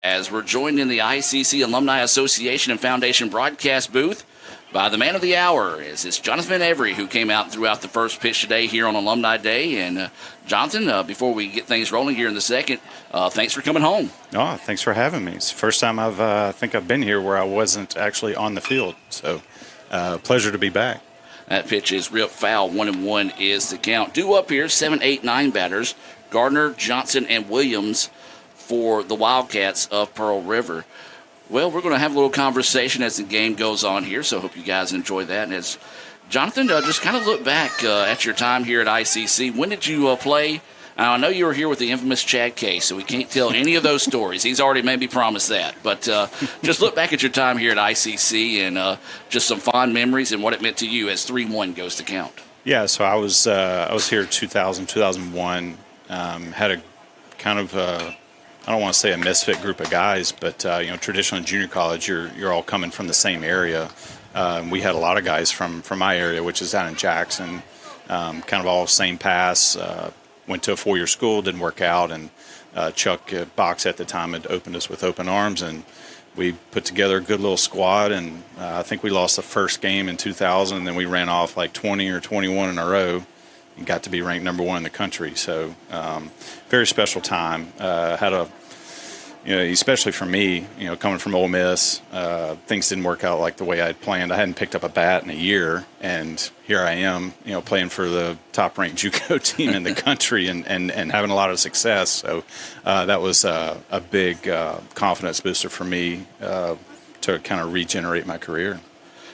as we're joined in the ICC Alumni Association and Foundation broadcast booth by the man of the hour. It's Jonathan Every, who came out throughout the first pitch today here on Alumni Day. And Jonathan, before we get things rolling here in the second, thanks for coming home. Oh, thanks for having me. It's the first time I think I've been here where I wasn't actually on the field. So, pleasure to be back. That pitch is ripped foul. 1-1 is the count. Due up here, 7, 8, 9 batters. Gardner, Johnson, and Williams for the Wildcats of Pearl River. Well, we're going to have a little conversation as the game goes on here, so I hope you guys enjoy that. And as Jonathan, just kind of look back at your time here at ICC. When did you play? I know you were here with the infamous Chad Case, so we can't tell any of those stories. He's already made me promise that. But just look back at your time here at ICC and just some fond memories and what it meant to you as 3-1 goes to count. Yeah, so I was here 2000, 2001. Had a kind of I don't want to say a misfit group of guys, but traditionally in junior college, you're all coming from the same area. We had a lot of guys from my area, which is down in Jackson, kind of all same pass. Went to a 4-year school, didn't work out, and Chuck Box at the time had opened us with open arms, and we put together a good little squad, and I think we lost the first game in 2000, and then we ran off like 20 or 21 in a row and got to be ranked number 1 in the country. So very special time. Had a, especially for me, coming from Ole Miss, things didn't work out like the way I had planned. I hadn't picked up a bat in a year, and here I am, playing for the top-ranked JUCO team in the country and having a lot of success. So that was a big confidence booster for me to kind of regenerate my career.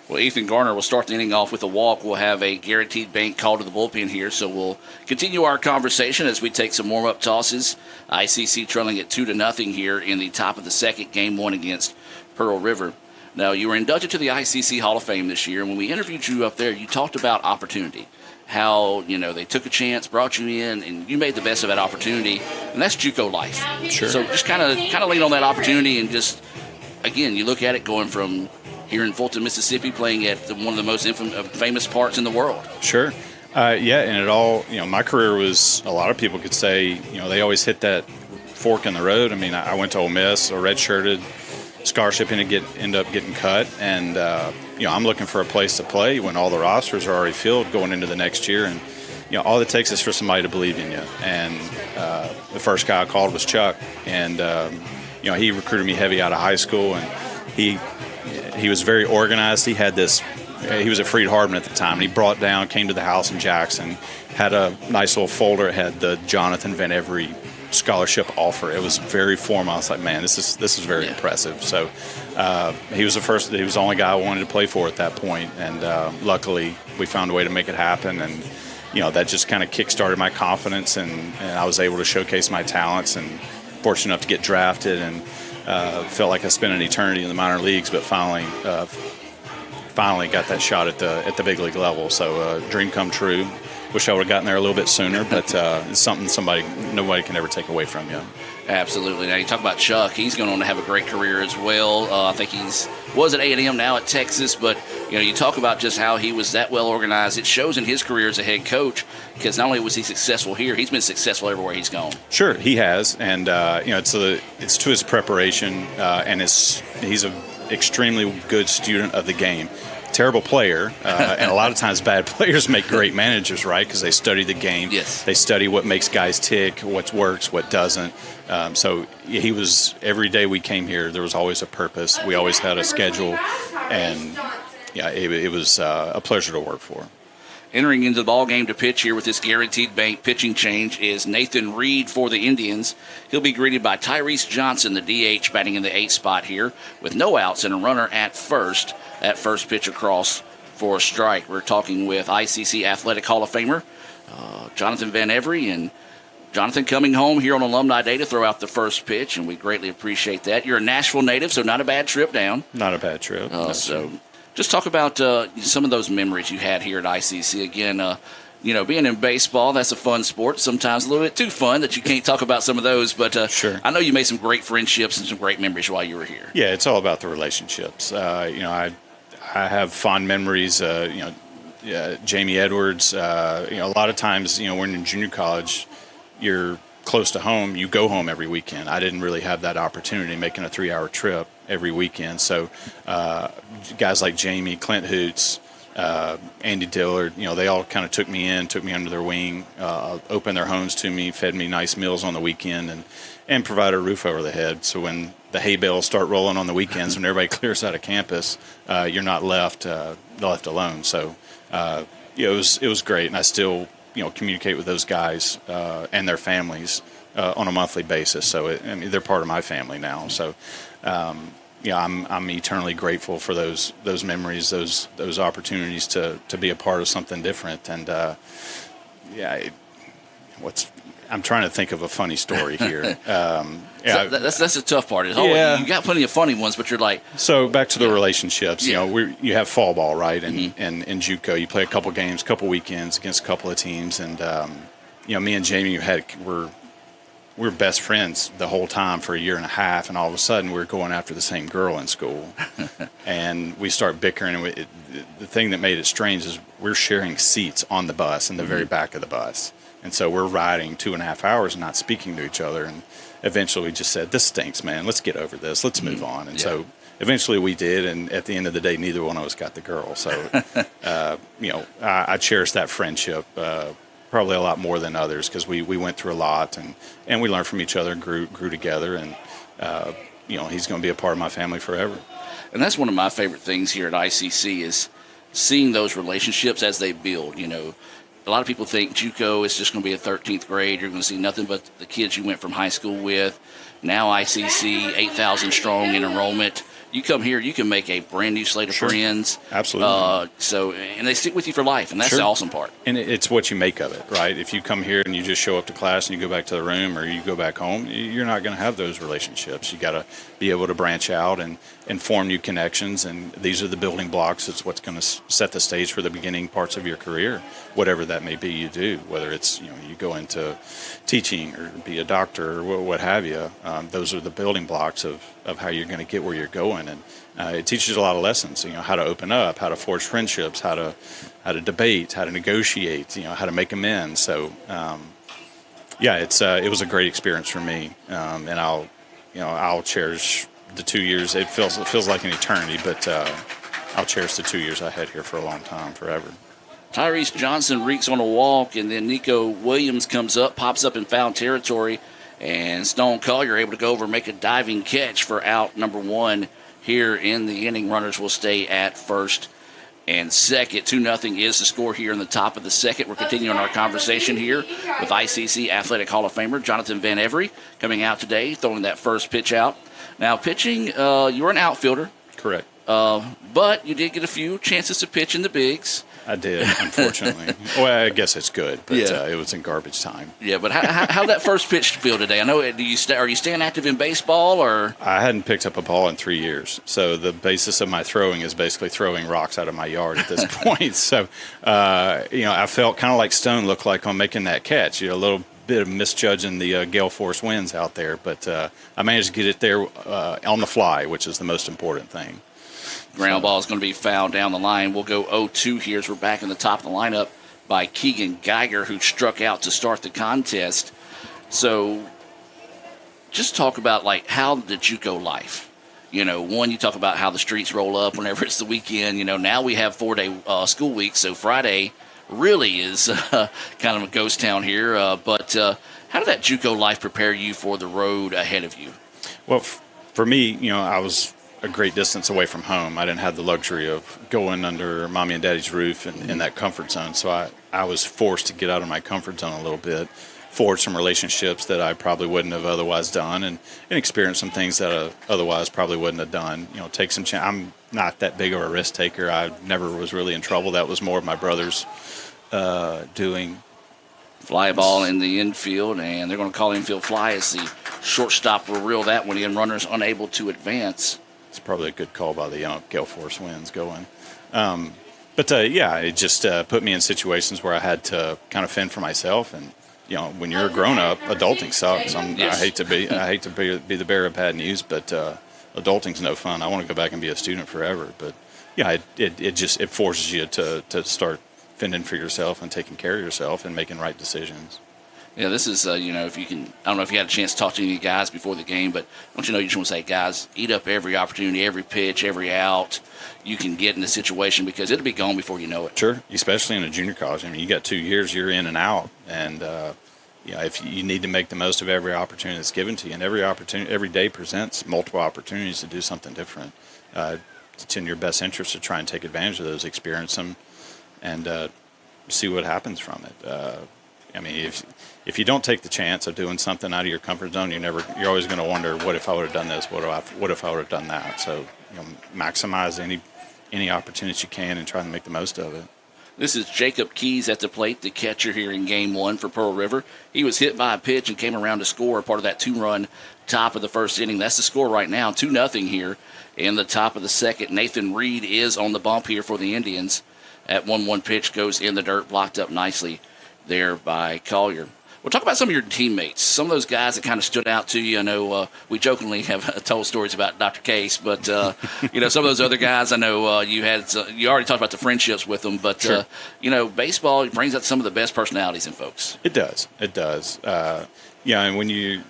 Well, Ethan Garner will start the inning off with a walk. We'll have a guaranteed bank call to the bullpen here, so we'll continue our conversation as we take some warm-up tosses. ICC trailing at 2-0 here in the top of the second, game 1 against Pearl River. Now, you were inducted to the ICC Hall of Fame this year, and when we interviewed you up there, you talked about opportunity, how, they took a chance, brought you in, and you made the best of that opportunity, and that's JUCO life. Sure. So just kind of lean on that opportunity and just, again, you look at it going from here in Fulton, Mississippi, playing at one of the most famous parks in the world. Sure. Yeah, and it all, my career was, a lot of people could say, they always hit that fork in the road. I mean, I went to Ole Miss, a redshirted scholarship, and end up getting cut. And, I'm looking for a place to play when all the rosters are already filled going into the next year. And, all it takes is for somebody to believe in you. And the first guy I called was Chuck. And, he recruited me heavy out of high school, and he was very organized. He had this, he was at Freed Harbin at the time, and he came to the house in Jackson, had a nice little folder. It had the Jonathan Van Every scholarship offer. It was very formal. I was like, man, this is very impressive. So he was the only guy I wanted to play for at that point. And luckily we found a way to make it happen. And, that just kind of kick-started my confidence, and I was able to showcase my talents, and fortunate enough to get drafted, and felt like I spent an eternity in the minor leagues, but finally got that shot at the big league level. So dream come true. Wish I would have gotten there a little bit sooner, but it's something nobody can ever take away from you. Absolutely. Now you talk about Chuck. He's going on to have a great career as well. I think was at A&M, now at Texas. But you talk about just how he was that well organized. It shows in his career as a head coach, because not only was he successful here, he's been successful everywhere he's gone. Sure, he has, and it's to his preparation, and he's an extremely good student of the game. Terrible player, and a lot of times bad players make great managers, right? Because they study the game. Yes. They study what makes guys tick, what works, what doesn't. So he was, every day we came here, there was always a purpose. We always had a schedule, and it was a pleasure to work for. Entering into the ball game to pitch here with this guaranteed bank pitching change is Nathan Reed for the Indians. He'll be greeted by Tyrese Johnson, the DH, batting in the 8th spot here with no outs and a runner at first. That first pitch across for a strike. We're talking with ICC Athletic Hall of Famer Jonathan Van Every, and Jonathan coming home here on Alumni Day to throw out the first pitch, and we greatly appreciate that. You're a Nashville native, so not a bad trip down. Not a bad trip. So just talk about some of those memories you had here at ICC. Again, being in baseball, that's a fun sport. Sometimes a little bit too fun that you can't talk about some of those. But sure. I know you made some great friendships and some great memories while you were here. Yeah, it's all about the relationships. I have fond memories. Jamie Edwards. A lot of times, when in junior college, you're close to home, you go home every weekend. I didn't really have that opportunity making a 3-hour trip every weekend. So guys like Jamie, Clint Hoots, Andy Dillard, they all kind of took me under their wing, opened their homes to me, fed me nice meals on the weekend, and provided a roof over the head. So when the hay bales start rolling on the weekends, when everybody clears out of campus, you're not left alone. So it was great, and I still communicate with those guys and their families on a monthly basis. So they're part of my family now. So I'm eternally grateful for those memories, those opportunities to be a part of something different. And I'm trying to think of a funny story here. That's the tough part. You got plenty of funny ones, but you're like. So back to the relationships. You have fall ball, right? And in JUCO, you play a couple games, couple weekends against a couple of teams, and me and Jamie we were best friends the whole time for a year and a half, and all of a sudden we were going after the same girl in school, and we start bickering. And the thing that made it strange is we're sharing seats on the bus in the very back of the bus, and so we're riding 2.5 hours and not speaking to each other. And eventually we just said, "This stinks, man. Let's get over this. Let's move on." And so eventually we did, and at the end of the day, neither one of us got the girl. So I cherish that friendship. Probably a lot more than others because we went through a lot and we learned from each other and grew together, and he's going to be a part of my family forever. And that's one of my favorite things here at ICC is seeing those relationships as they build. A lot of people think JUCO is just going to be a 13th grade. You're going to see nothing but the kids you went from high school with. Now ICC, 8,000 strong in enrollment. You come here, you can make a brand new slate of friends. Absolutely. And they stick with you for life, and that's the awesome part. And it's what you make of it, right? If you come here and you just show up to class and you go back to the room or you go back home, you're not going to have those relationships. You got to be able to branch out and form new connections, and these are the building blocks. It's what's going to set the stage for the beginning parts of your career, whatever that may be you do, whether it's you go into teaching or be a doctor or what have you. Those are the building blocks of how you're going to get where you're going. And it teaches a lot of lessons, how to open up, how to forge friendships, how to debate, how to negotiate, how to make amends. So, it was a great experience for me, and I'll cherish the 2 years. It feels like an eternity, but I'll cherish the 2 years I had here for a long time, forever. Tyrese Johnson reeks on a walk, and then Nico Williams pops up in foul territory, and Stone Collier able to go over and make a diving catch for out number 1 here in the inning. Runners will stay at first and second. 2-0 is the score here in the top of the second. We're continuing our conversation here with ICC Athletic Hall of Famer Jonathan Van Every coming out today, throwing that first pitch out. Now, pitching, you're an outfielder. Correct. But you did get a few chances to pitch in the bigs. I did, unfortunately. Well, I guess it's good, but it was in garbage time. Yeah, but how that first pitch feel today? I know. Are you staying active in baseball, or? I hadn't picked up a ball in 3 years, so the basis of my throwing is basically throwing rocks out of my yard at this point. So, I felt kind of like Stone looked like on making that catch. A little bit of misjudging the gale force winds out there, but I managed to get it there on the fly, which is the most important thing. Ground ball is going to be fouled down the line. We'll go 0-2 here as we're back in the top of the lineup by Keegan Geiger, who struck out to start the contest. So just talk about, how the JUCO life. One, you talk about how the streets roll up whenever it's the weekend. Now we have 4-day school week, so Friday really is kind of a ghost town here. But how did that JUCO life prepare you for the road ahead of you? Well, for me, I was a great distance away from home. I didn't have the luxury of going under mommy and daddy's roof in that comfort zone. So I was forced to get out of my comfort zone a little bit, forge some relationships that I probably wouldn't have otherwise done, and experience some things that I otherwise probably wouldn't have done. Take some chance. I'm not that big of a risk taker. I never was really in trouble. That was more of my brother's doing. Fly ball in the infield, and they're going to call infield fly as the shortstop will reel that one in. Runners unable to advance. It's probably a good call by the gale force winds going. It just put me in situations where I had to kind of fend for myself. And, when you're a grown-up, adulting sucks. I hate to be the bearer of bad news, but adulting's no fun. I want to go back and be a student forever. But, it forces you to start fending for yourself and taking care of yourself and making right decisions. Yeah, this is, if you can, I don't know if you had a chance to talk to any guys before the game, but don't you just want to say, guys, eat up every opportunity, every pitch, every out you can get in the situation because it'll be gone before you know it. Sure, especially in a junior college. I mean, you got 2 years, you're in and out, and if you need to make the most of every opportunity that's given to you, and every day presents multiple opportunities to do something different. It's in your best interest to try and take advantage of those, experience them, and see what happens from it. I mean, if you don't take the chance of doing something out of your comfort zone, you're always going to wonder, what if I would have done this? What if I would have done that? So, maximize any opportunities you can and try to make the most of it. This is Jacob Keys at the plate, the catcher here in Game 1 for Pearl River. He was hit by a pitch and came around to score part of that 2-run top of the first inning. That's the score right now, 2-0 here in the top of the second. Nathan Reed is on the bump here for the Indians. At 1-1 pitch goes in the dirt, blocked up nicely there by Collier. We'll talk about some of your teammates, some of those guys that kind of stood out to you. I know we jokingly have told stories about Dr. Case, but some of those other guys, I know you already talked about the friendships with them, but sure. Baseball brings out some of the best personalities in folks. It does. And when you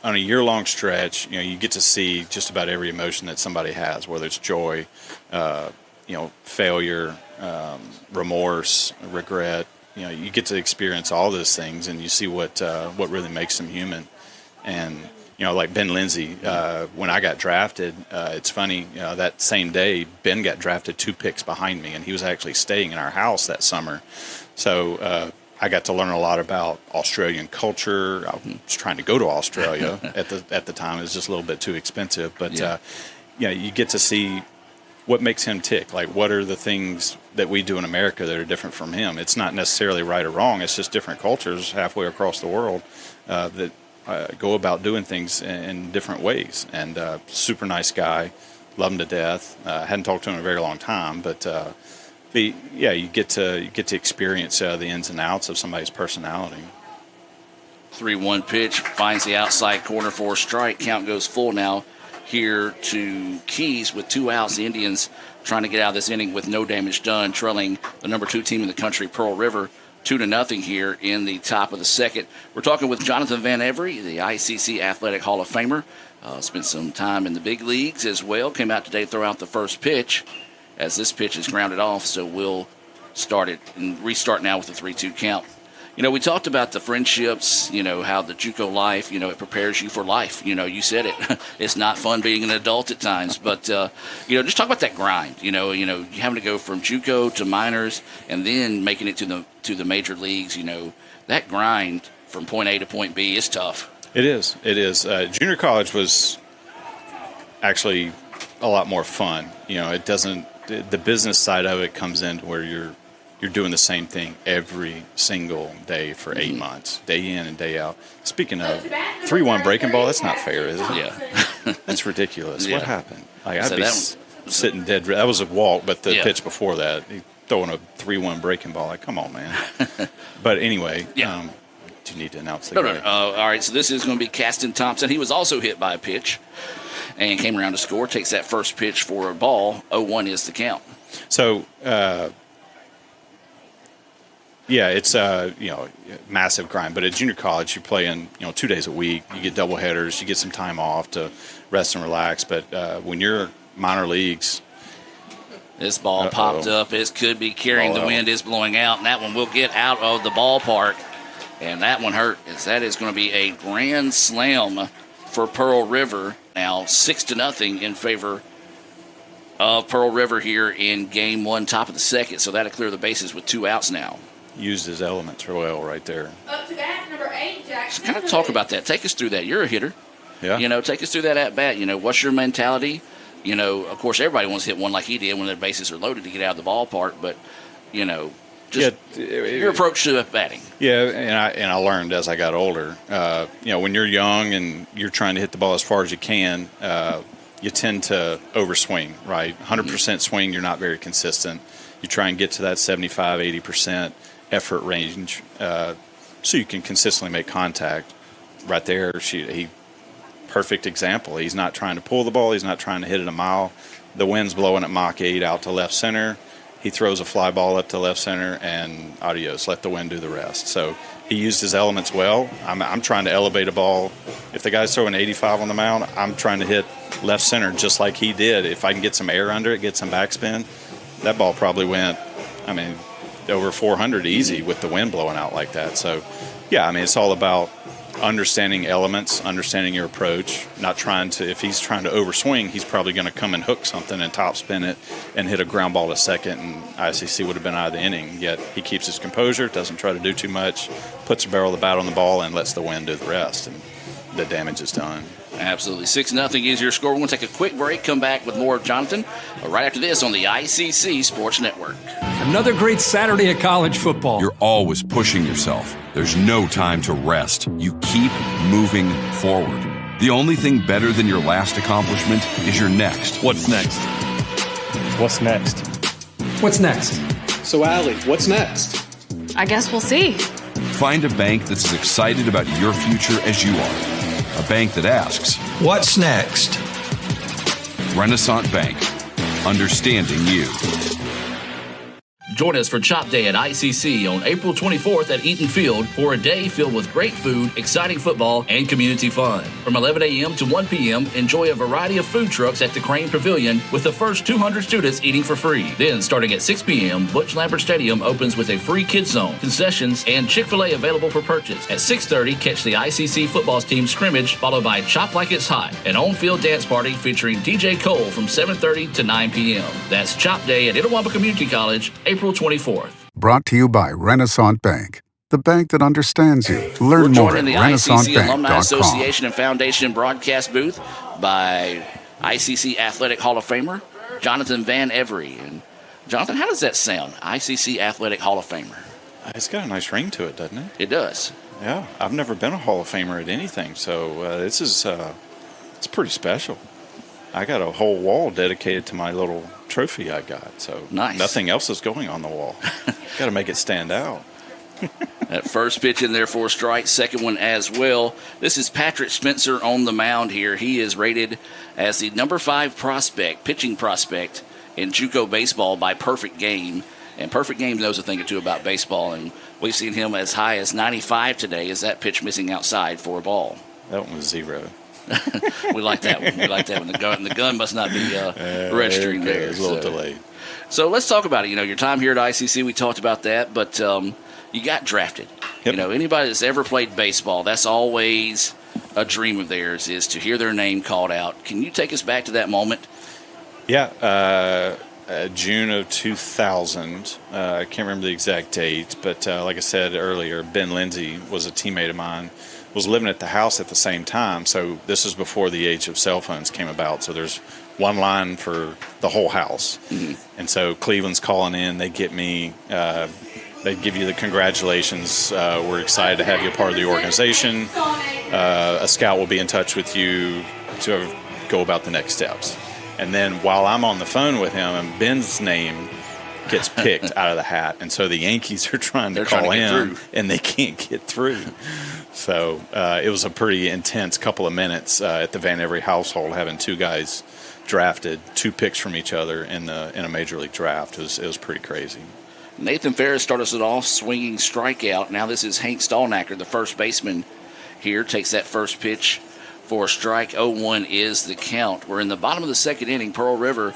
on a year-long stretch, you get to see just about every emotion that somebody has, whether it's joy, failure, remorse, regret. You get to experience all those things, and you see what really makes them human. And like Ben Lindsay, when I got drafted, it's funny. That same day, Ben got drafted 2 picks behind me, and he was actually staying in our house that summer. So I got to learn a lot about Australian culture. I was trying to go to Australia at the time. It was just a little bit too expensive, but you get to see what makes him tick. Like, what are the things that we do in America that are different from him? It's not necessarily right or wrong. It's just different cultures halfway across the world that go about doing things in different ways. And super nice guy, love him to death. Hadn't talked to him in a very long time, but you get to experience the ins and outs of somebody's personality. 3-1 pitch finds the outside corner for a strike. Count goes full now here to Keys with 2 outs. The Indians trying to get out of this inning with no damage done, trailing the number 2 team in the country, Pearl River, 2-0 here in the top of the second. We're talking with Jonathan Van Every, the ICC Athletic Hall of Famer. Spent some time in the big leagues as well. Came out today to throw out the first pitch as this pitch is grounded off, so we'll start it and restart now with a 3-2 count. We talked about the friendships, how the JUCO life, it prepares you for life. You said it. It's not fun being an adult at times, but, just talk about that grind. Having to go from JUCO to minors and then making it to the major leagues, that grind from point A to point B is tough. It is. Junior college was actually a lot more fun. It doesn't, the business side of it comes in where you're doing the same thing every single day for 8 months, day in and day out. Speaking of 3-1 breaking ball, that's not fair, is it? Yeah. That's ridiculous. Yeah. What happened? I'd So be that sitting dead. That was a walk, but the Yeah. pitch before that, he throwing a 3-1 breaking ball. Like, come on, man. But anyway, do you need to announce the No. guy? All right, so this is going to be Caston Thompson. He was also hit by a pitch and came around to score. Takes that first pitch for a ball. 0-1 is the count. So, it's massive grind. But at junior college, you're playing 2 days a week. You get double headers. You get some time off to rest and relax. But when you're minor leagues, this ball popped up. It could be carrying the wind. Is blowing out, and that one will get out of the ballpark. And that one hurt, as that is going to be a grand slam for Pearl River. Now 6-0 in favor of Pearl River here in Game 1, top of the second. So that'll clear the bases with 2 outs now. Used his elements well right there. Up to bat, number 8, Jackson. Kind of talk about that. Take us through that. You're a hitter. Yeah. Take us through that at bat. What's your mentality? Of course, everybody wants to hit one like he did when their bases are loaded to get out of the ballpark. But, your approach to batting. Yeah, and I learned as I got older. When you're young and you're trying to hit the ball as far as you can, you tend to overswing, right? 100% swing, you're not very consistent. You try and get to that 75, 80% effort range so you can consistently make contact. Right there, perfect example. He's not trying to pull the ball. He's not trying to hit it a mile. The wind's blowing at Mach 8 out to left center. he throws a fly ball up to left center, and adios, let the wind do the rest. So he used his elements well. I'm trying to elevate a ball. If the guy's throwing 85 on the mound, I'm trying to hit left center just like he did. If I can get some air under it, get some backspin, that ball probably went, over 400 easy with the wind blowing out like that. So, yeah, it's all about understanding elements, understanding your approach, not trying to, if he's trying to overswing, he's probably going to come and hook something and topspin it and hit a ground ball to second, and ICC would have been out of the inning. Yet he keeps his composure, doesn't try to do too much, puts the barrel of the bat on the ball, and lets the wind do the rest, and the damage is done. Absolutely. 6-0 is your score. We're going to take a quick break, come back with more of Jonathan right after this on the ICC Sports Network. Another great Saturday of college football. You're always pushing yourself. There's no time to rest. You keep moving forward. The only thing better than your last accomplishment is your next. What's next? What's next? What's next? So, Allie, what's next? I guess we'll see. Find a bank that's as excited about your future as you are. A bank that asks, What's next? Renaissance Bank. Understanding you. Join us for Chop Day at ICC on April 24th at Eaton Field for a day filled with great food, exciting football, and community fun. From 11 a.m. to 1 p.m., enjoy a variety of food trucks at the Crane Pavilion with the first 200 students eating for free. Then, starting at 6 p.m., Butch Lambert Stadium opens with a free kids zone, concessions, and Chick-fil-A available for purchase. At 6:30, catch the ICC football team scrimmage, followed by Chop Like It's Hot, an on-field dance party featuring DJ Cole from 7:30 to 9 p.m. That's Chop Day at Itawamba Community College, April 24th. Brought to you by Renaissance Bank, the bank that understands you. Learn We're more joined at in the ICC Alumni renaissancebank.com. Association and Foundation broadcast booth by ICC Athletic Hall of Famer Jonathan Van Every. And Jonathan, how does that sound? ICC Athletic Hall of Famer. It's got a nice ring to it, doesn't it? It does. Yeah, I've never been a Hall of Famer at anything, so this is it's pretty special. I got a whole wall dedicated to my little trophy I got, so nice. Nothing else is going on the wall. Got to make it stand out. That first pitch in there for a strike, second one as well. This is Patrick Spencer on the mound here. He is rated as the number 5 prospect, pitching prospect in JUCO baseball by Perfect Game. And Perfect Game knows a thing or two about baseball, and we've seen him as high as 95 today. Is that pitch missing outside for a ball? That one was 0. We like that one. We like that one. The gun must not be registering there. It's a little delayed. So let's talk about it. Your time here at ICC, we talked about that, but you got drafted. Yep. Anybody that's ever played baseball, that's always a dream of theirs, is to hear their name called out. Can you take us back to that moment? Yeah, June of 2000. I can't remember the exact date, but like I said earlier, Ben Lindsay was a teammate of mine. Was living at the house at the same time, so this is before the age of cell phones came about, so there's one line for the whole house. Mm-hmm. And so Cleveland's calling in, they get me, they give you the congratulations, we're excited to have you a part of the organization, a scout will be in touch with you to go about the next steps. And then while I'm on the phone with him, and Ben's name gets picked out of the hat, and so the Yankees are trying to call him, and they can't get through. So it was a pretty intense couple of minutes at the Van Every household, having 2 guys drafted, 2 picks from each other in a major league draft. It was pretty crazy. Nathan Ferris started us off swinging strikeout. Now this is Hank Stallnacker, the first baseman here, takes that first pitch for a strike. 0-1 is the count. We're in the bottom of the second inning. Pearl River,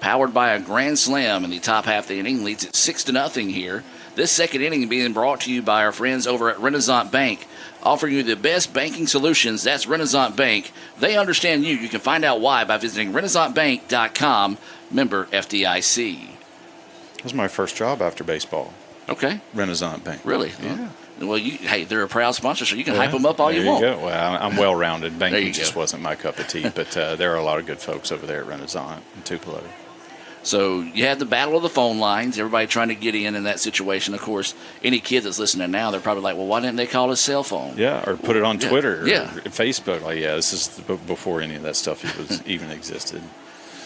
powered by a grand slam in the top half of the inning, leads it 6-0 here. This second inning being brought to you by our friends over at Renaissance Bank, offering you the best banking solutions. That's Renaissance Bank. They understand you. You can find out why by visiting renaissancebank.com, member FDIC. That was my first job after baseball. Okay. Renaissance Bank. Really? Yeah. Well, they're a proud sponsor, so you can hype them up all you want. There you go. Well, I'm well-rounded. Banking just go. wasn't my cup of tea, but there are a lot of good folks over there at Renaissance in Tupelo. So you had the battle of the phone lines, everybody trying to get in that situation. Of course, any kid that's listening now, they're probably like, well, why didn't they call his cell phone? Yeah, or put it on Twitter or Facebook. Like, this is before any of that stuff even existed.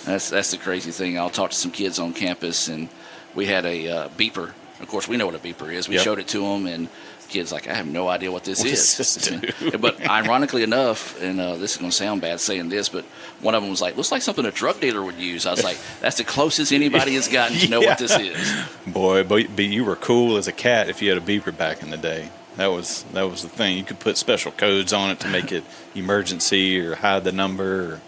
That's the crazy thing. I'll talk to some kids on campus, and we had a beeper Of course, we know what a beeper is. We showed it to them, and kids like, I have no idea what this is. Does this do? But ironically enough, and this is going to sound bad saying this, but one of them was like, looks like something a drug dealer would use. I was like, that's the closest anybody has gotten to know what this is. Boy, but you were cool as a cat if you had a beeper back in the day. That was the thing. You could put special codes on it to make it emergency or hide the number.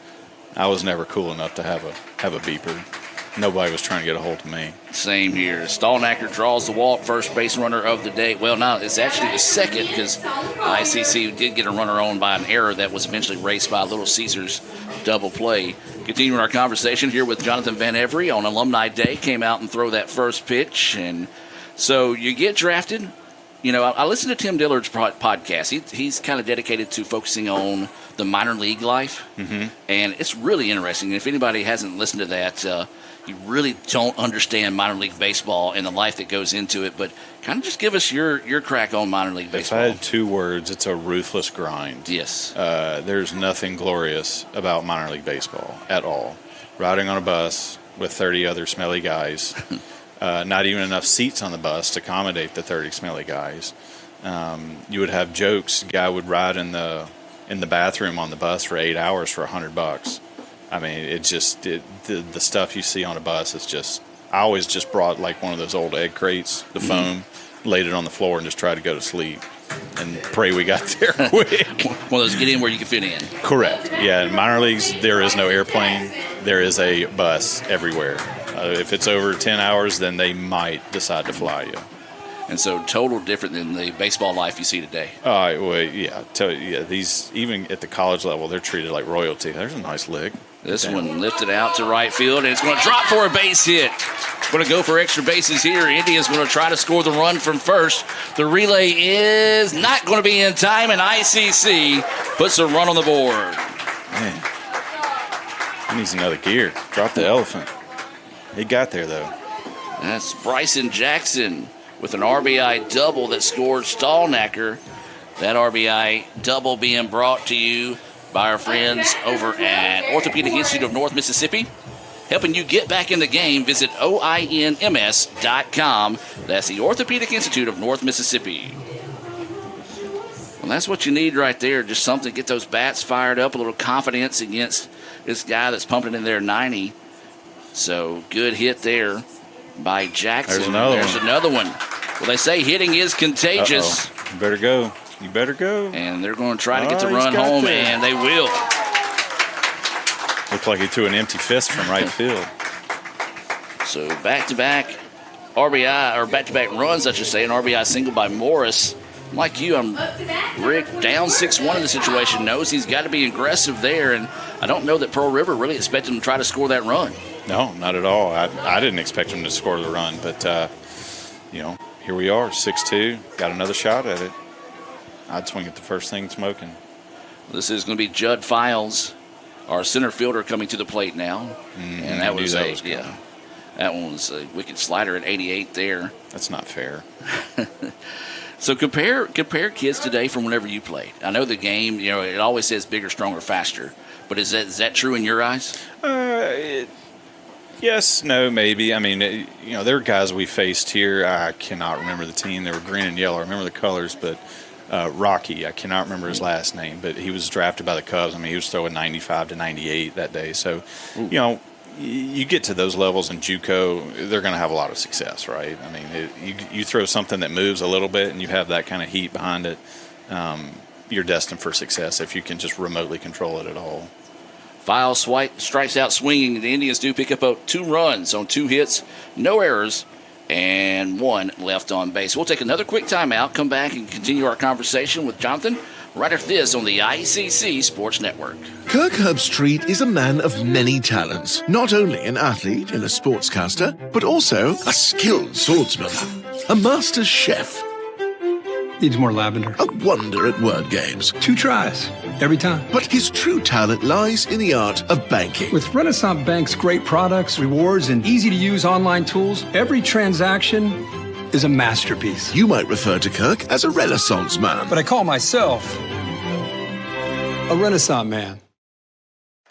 I was never cool enough to have a beeper. Nobody was trying to get a hold of me. Same here. Stallnacker draws the walk, first base runner of the day. Well, now it's actually the second because ICC did get a runner on by an error that was eventually raced by Little Caesars double play. Continuing our conversation here with Jonathan Van Every on Alumni Day, came out and throw that first pitch. And so you get drafted. You know, I listened to Tim Dillard's podcast. He's kind of dedicated to focusing on the minor league life. Mm-hmm. And it's really interesting. If anybody hasn't listened to that, you really don't understand minor league baseball and the life that goes into it. But kind of just give us your crack on minor league baseball. If I had 2 words, it's a ruthless grind. Yes. There's nothing glorious about minor league baseball at all. Riding on a bus with 30 other smelly guys. Not even enough seats on the bus to accommodate the 30 smelly guys. You would have jokes. A guy would ride in the bathroom on the bus for 8 hours for $100. I mean, the stuff you see on a bus is just. I always just brought like one of those old egg crates, the foam, laid it on the floor, and just tried to go to sleep and pray we got there quick. One of those get in where you can fit in. Correct. Yeah, in minor leagues, there is no airplane. There is a bus everywhere. If it's over 10 hours, then they might decide to fly you. And so total different than the baseball life you see today. Well, yeah. These, even at the college level, they're treated like royalty. There's a nice lick. This one lifted out to right field, and it's going to drop for a base hit. Going to go for extra bases here. India's going to try to score the run from first. The relay is not going to be in time, and ICC puts a run on the board. Man, he needs another gear. Drop the elephant. He got there, though. That's Bryson Jackson with an RBI double that scored Stallnacker. That RBI double being brought to you by our friends over at Orthopedic Institute of North Mississippi. Helping you get back in the game, visit OINMS.com. That's the Orthopedic Institute of North Mississippi. Well, that's what you need right there. Just something to get those bats fired up, a little confidence against this guy that's pumping in there 90. So good hit there by Jackson. There's another one. Well, they say hitting is contagious. Uh-oh. You better go. You better go. And they're going to try to get the run home, and they will. Looked like he threw an empty fist from right field. So back-to-back RBI, or back-to-back runs, I should say, an RBI single by Morris. Like you, I'm Rick down 6-1 in the situation, knows he's got to be aggressive there, and I don't know that Pearl River really expected him to try to score that run. No, not at all. I didn't expect him to score the run, but, here we are, 6-2, got another shot at it. I'd swing at the first thing smoking. This is going to be Judd Files, our center fielder, coming to the plate now. And that was that one was a wicked slider at 88 there. That's not fair. So compare kids today from whenever you played. I know the game, it always says bigger, stronger, faster. But is that true in your eyes? Yes, no, maybe. I mean, there are guys we faced here. I cannot remember the team. They were green and yellow. I remember the colors, but Rocky, I cannot remember his last name, but he was drafted by the Cubs. I mean, he was throwing 95 to 98 that day. So, you get to those levels in JUCO, they're going to have a lot of success, right? I mean, you throw something that moves a little bit and you have that kind of heat behind it, you're destined for success if you can just remotely control it at all. Files strikes out swinging. The Indians do pick up 2 runs on 2 hits, no errors, and 1 left on base. We'll take another quick timeout, come back and continue our conversation with Jonathan right after this on the ICC Sports Network. Kirk Herbstreit is a man of many talents, not only an athlete and a sportscaster, but also a skilled swordsman, a master chef, Needs more lavender. a wonder at word games. 2 tries, every time. But his true talent lies in the art of banking. With Renaissance Bank's great products, rewards, and easy-to-use online tools, every transaction is a masterpiece. You might refer to Kirk as a Renaissance man. But I call myself a Renaissance man.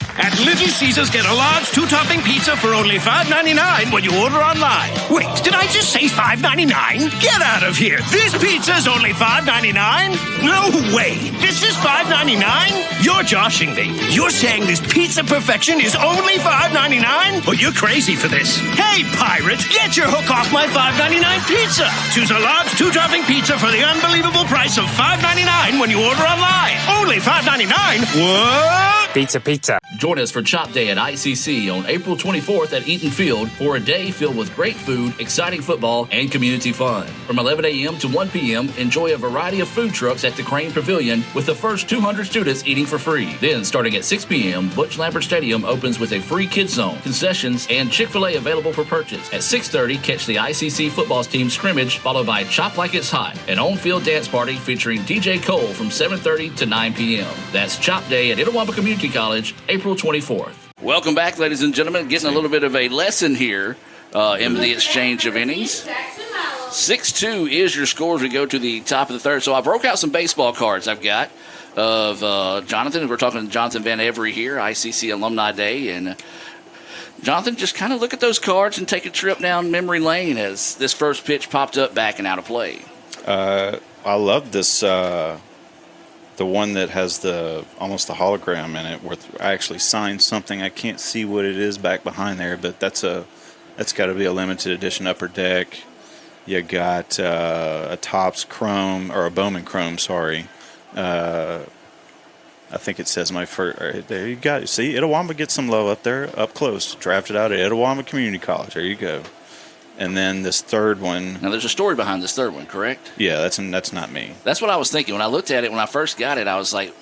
At Little Caesars, get a large two-topping pizza for only $5.99 when you order online. Wait, did I just say $5.99? Get out of here. This pizza's only $5.99? No way. This is $5.99? You're joshing me. You're saying this pizza perfection is only $5.99? Well, you're crazy for this. Hey, pirate, get your hook off my $5.99 pizza. Choose a large two-topping pizza for the unbelievable price of $5.99 when you order online. Only $5.99? What? Pizza. Join us for Chop Day at ICC on April 24th at Eaton Field for a day filled with great food, exciting football, and community fun. From 11 a.m. to 1 p.m., enjoy a variety of food trucks at the Crane Pavilion with the first 200 students eating for free. Then, starting at 6 p.m., Butch Lambert Stadium opens with a free kids zone, concessions, and Chick-fil-A available for purchase. At 6:30, catch the ICC football team scrimmage, followed by Chop Like It's Hot, an on-field dance party featuring DJ Cole from 7:30 to 9 p.m. That's Chop Day at Itawamba Community College, April 24th. Welcome back, ladies and gentlemen. Getting a little bit of a lesson here in the exchange of innings. 6-2 is your score as we go to the top of the third. So I broke out some baseball cards I've got of Jonathan. We're talking to Jonathan Van Every here, ICC Alumni Day. And Jonathan, just kind of look at those cards and take a trip down memory lane as this first pitch popped up back and out of play. I love this. The one that has almost the hologram in it, where I actually signed something. I can't see what it is back behind there, but that's got to be a limited edition upper deck. You got a Topps Chrome, or a Bowman Chrome, sorry. I think it says my first. There you got it. See, Itawamba gets some love up there, up close. Drafted out at Itawamba Community College. There you go. And then this third one. Now, there's a story behind this third one, correct? Yeah, that's not me. That's what I was thinking. When I looked at it, when I first got it, I was like,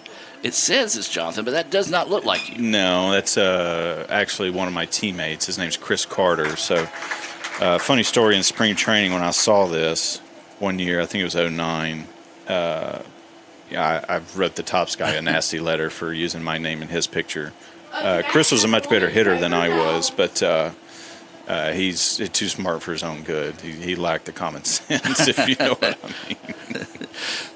it says it's Jonathan, but that does not look like you. No, that's actually one of my teammates. His name's Chris Carter. So, funny story in spring training when I saw this one year, I think it was 2009. I wrote the Topps guy a nasty letter for using my name and his picture. Chris was a much better hitter than I was, but he's too smart for his own good. He lacked the common sense, if you know what I mean.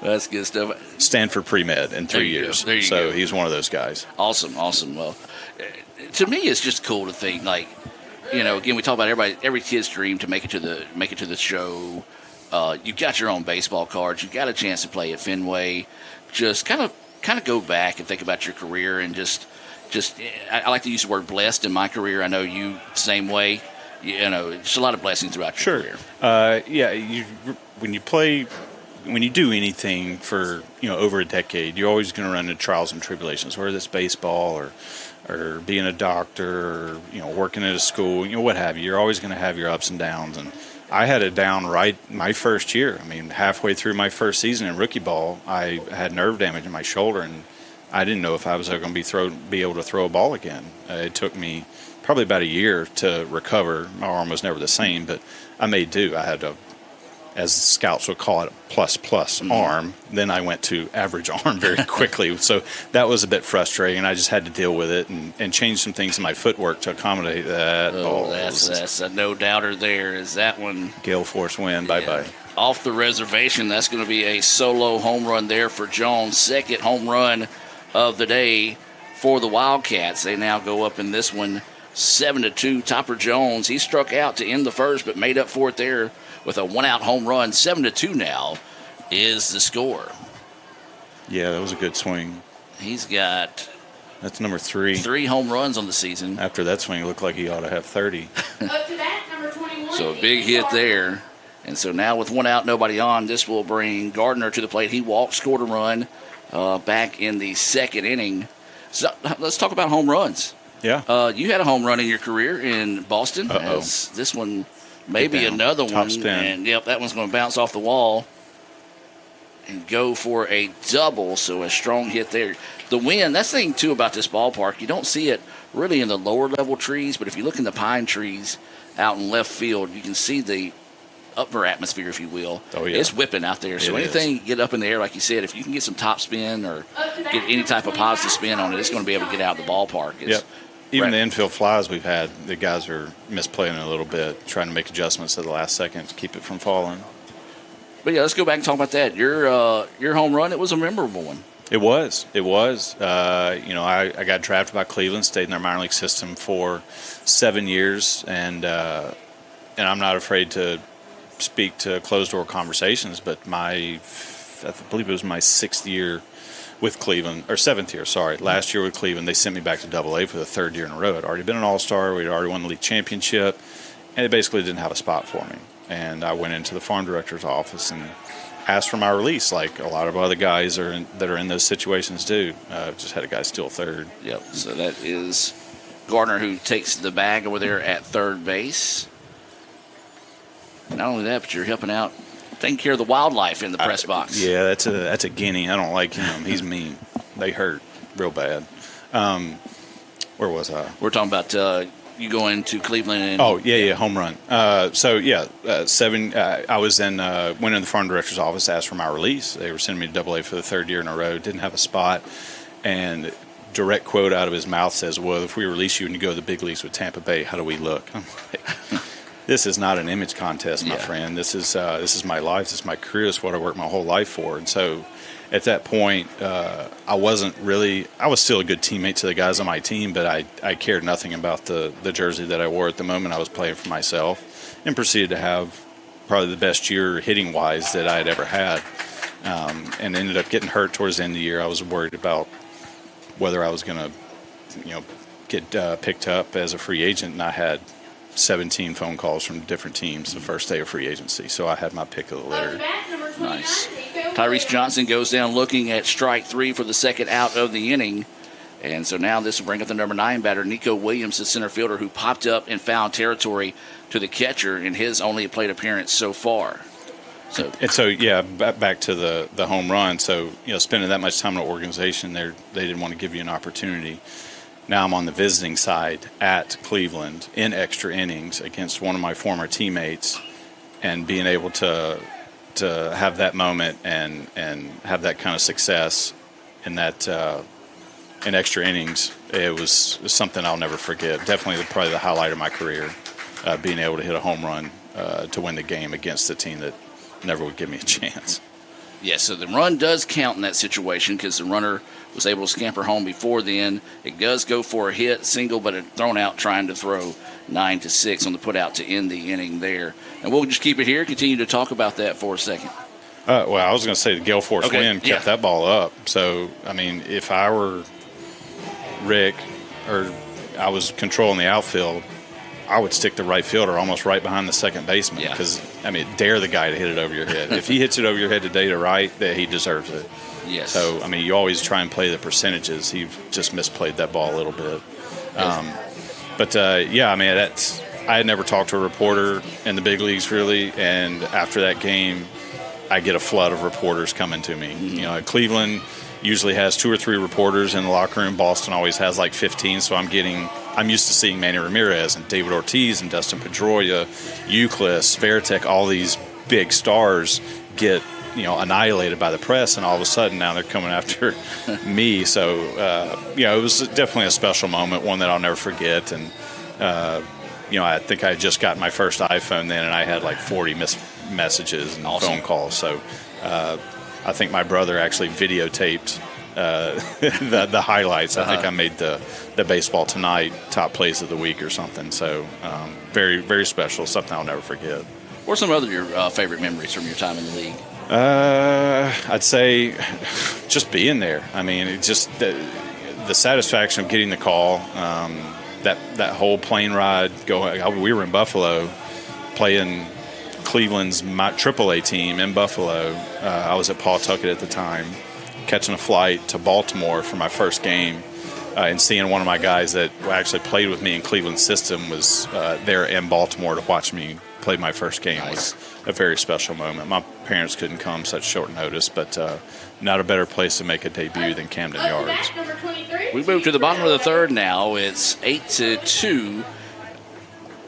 That's good stuff. Stanford pre-med in 3 years. There you so go. He's one of those guys. Awesome. Well, to me, it's just cool to think, like, again, we talk about every kid's dream to make it to the show. You got your own baseball cards. You got a chance to play at Fenway. Just kind of go back and think about your career and just I like to use the word blessed in my career. I know you same way. Just a lot of blessings throughout your career. When you do anything for over a decade, you're always going to run into trials and tribulations, whether it's baseball or being a doctor or working at a school, what have you. You're always going to have your ups and downs, and I had it down right my first year. I mean, halfway through my first season in rookie ball, I had nerve damage in my shoulder, and I didn't know if I was going to be able to throw a ball again. It took me probably about a year to recover. My arm was never the same, but I made do. I had as scouts would call it, a plus arm. Then I went to average arm very quickly. So that was a bit frustrating. I just had to deal with it and change some things in my footwork to accommodate that. That's a no doubter there. Is that one? Gale Force win. Yeah. Bye-bye. Off the reservation, that's going to be a solo home run there for Jones. Second home run of the day for the Wildcats. They now go up in this one 7-2. Topper Jones, he struck out to end the first, but made up for it there with a one-out home run. 7-2 now is the score. Yeah, that was a good swing. He's got... That's number 3. 3 home runs on the season. After that swing, it looked like he ought to have 30. Up to that, number 21. So a big hit there. And so now with one out, nobody on, this will bring Gardner to the plate. He walked, scored a run back in the second inning. So let's talk about home runs. Yeah. You had a home run in your career in Boston. As this one, maybe another one. Spin. And, that one's going to bounce off the wall and go for a double. So a strong hit there. The wind, that's the thing, too, about this ballpark. You don't see it really in the lower level trees, but if you look in the pine trees out in left field, you can see the upper atmosphere, if you will. Oh, yeah. It's whipping out there. So anything get up in the air, like you said, if you can get some top spin or get any type of positive spin on it, it's going to be able to get out of the ballpark. Even the infield flies we've had, the guys are misplaying it a little bit, trying to make adjustments at the last second to keep it from falling. But, let's go back and talk about that. Your home run, it was a memorable one. It was. I got drafted by Cleveland, stayed in their minor league system for 7 years, and I'm not afraid to speak to closed-door conversations, but I believe it was my 6th year with Cleveland, or 7th year, sorry. Last year with Cleveland, they sent me back to Double-A for the 3rd year in a row. I'd already been an All-Star. We'd already won the league championship, and they basically didn't have a spot for me. And I went into the farm director's office and asked for my release, like a lot of other guys that are in those situations do. Just had a guy steal third. Yep, so that is Gardner who takes the bag over there at third base. Not only that, but you're helping out, taking care of the wildlife in the press box. Yeah, that's a guinea. I don't like him. He's mean. They hurt real bad. Where was I? We're talking about you going to Cleveland. And, home run. I was then went in the farm director's office, asked for my release. They were sending me to Double-A for the 3rd year in a row. Didn't have a spot, and direct quote out of his mouth says, "Well, if we release you and you go to the big leagues with Tampa Bay, how do we look?" I'm like, this is not an image contest, my friend. This is my life. This is my career. This is what I worked my whole life for. And so at that point, I was still a good teammate to the guys on my team, but I cared nothing about the jersey that I wore at the moment. I was playing for myself and proceeded to have probably the best year hitting-wise that I had ever had, and ended up getting hurt towards the end of the year. I was worried about whether I was going to get picked up as a free agent, and I had 17 phone calls from different teams the first day of free agency, so I had my pick of the litter. Nice. Tyrese Johnson goes down looking at strike 3 for the second out of the inning. And so now this will bring up the number 9 batter, Nico Williams, the center fielder, who popped up in foul territory to the catcher in his only plate appearance so far. Back to the home run. So, spending that much time in an organization, they didn't want to give you an opportunity. Now I'm on the visiting side at Cleveland in extra innings against one of my former teammates, and being able to have that moment and have that kind of success in that in extra innings, it was something I'll never forget. Definitely probably the highlight of my career, being able to hit a home run to win the game against a team that never would give me a chance. Yeah, so the run does count in that situation because the runner was able to scamper home before then. It does go for a hit, single, but thrown out trying to throw 9-6 on the put out to end the inning there. And we'll just keep it here, continue to talk about that for a second. I was going to say the gale force wind kept that ball up. So, if I were Rick or I was controlling the outfield, I would stick the right fielder almost right behind the second baseman because, dare the guy to hit it over your head. If he hits it over your head today to right, that he deserves it. Yes. So, you always try and play the percentages. He just misplayed that ball a little bit. I had never talked to a reporter in the big leagues really, and after that game, I get a flood of reporters coming to me. Mm-hmm. Cleveland usually has 2 or 3 reporters in the locker room. Boston always has like 15, so I'm used to seeing Manny Ramirez and David Ortiz and Dustin Pedroia, Euclid, Veritek, all these big stars get annihilated by the press, and all of a sudden now they're coming after me. So it was definitely a special moment, one that I'll never forget. And I think I had just got my first iPhone then, and I had like 40 messages and phone calls. So I think my brother actually videotaped the highlights. I think I made the Baseball Tonight top plays of the week or something. So very, very special, something I'll never forget. What are some other your favorite memories from your time in the league? I'd say just being there. It's just the satisfaction of getting the call, that whole plane ride going. We were in Buffalo playing Cleveland's AAA team in Buffalo. I was at Pawtucket at the time, catching a flight to Baltimore for my first game, and seeing one of my guys that actually played with me in Cleveland's system was there in Baltimore to watch me play my first game. Nice. Was a very special moment. My parents couldn't come such short notice, but not a better place to make a debut than Camden Yards. We move to the bottom of the third now. It's 8-2.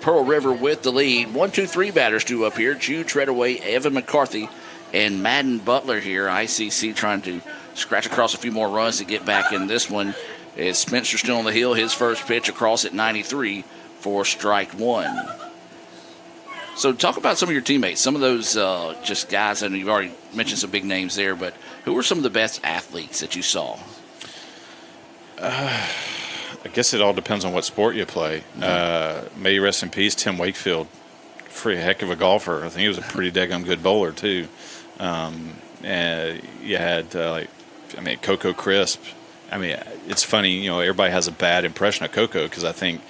Pearl River with the lead. 1-2-3 batters due up here. Jude Treadaway, Evan McCarthy, and Madden Butler here. ICC trying to scratch across a few more runs to get back in this one. It's Spencer still on the hill. His first pitch across at 93 for strike 1. So talk about some of your teammates, some of those just guys. I know you've already mentioned some big names there, but Who were some of the best athletes that you saw? I guess it all depends on what sport you play. May you rest in peace, Tim Wakefield. Pretty heck of a golfer. I think he was a pretty daggum good bowler too. And you had Coco Crisp. I mean, it's funny, everybody has a bad impression of Coco because I think